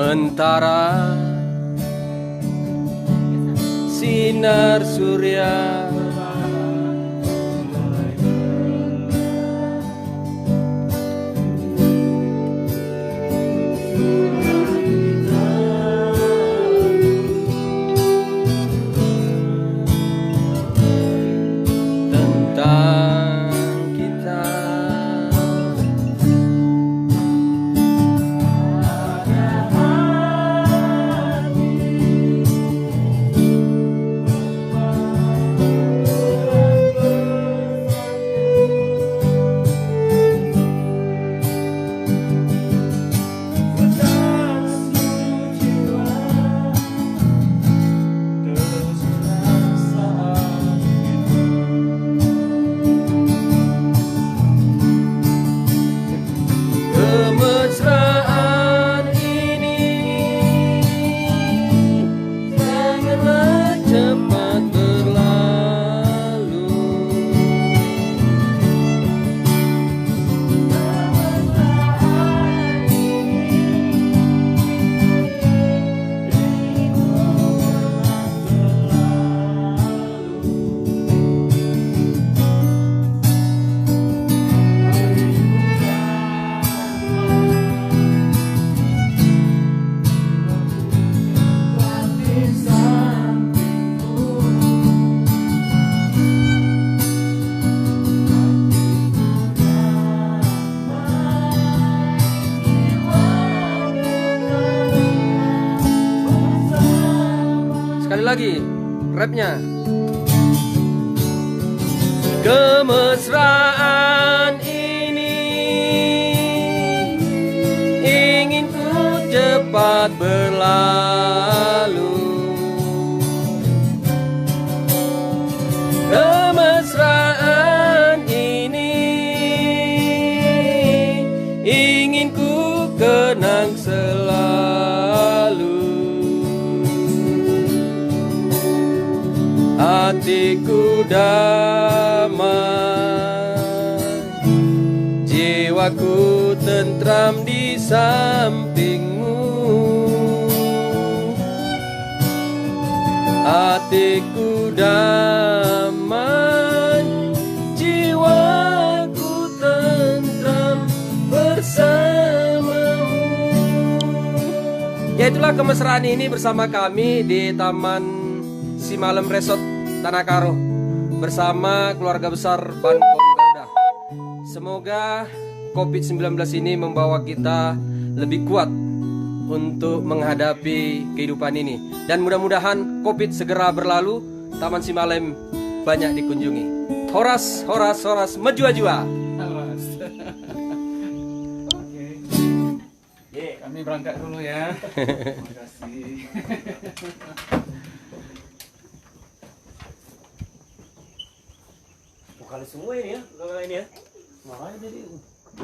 Sementara sinar surya tentang kita, kemesraan ini janganlah cepat berlalu. Sekali lagi rapnya. Kemesraan ini ingin ku cepat berlalu. Kemesraan ini ingin ku kenang selalu. Hatiku damai, jiwaku tentram di sampingmu. Hatiku damai, jiwaku tentram bersamamu. Ya, itulah kemesraan ini bersama kami di Taman Simalem Resort Tanah Karo bersama keluarga besar Bankom Garuda. Semoga COVID-19 ini membawa kita lebih kuat untuk menghadapi kehidupan ini. Dan mudah-mudahan COVID segera berlalu, Taman Simalem banyak dikunjungi. Horas, horas, horas, menjua-jua. Oke. Kami berangkat dulu ya. Terima kasih. Kali semua ini ya, ini ya. Makanya jadi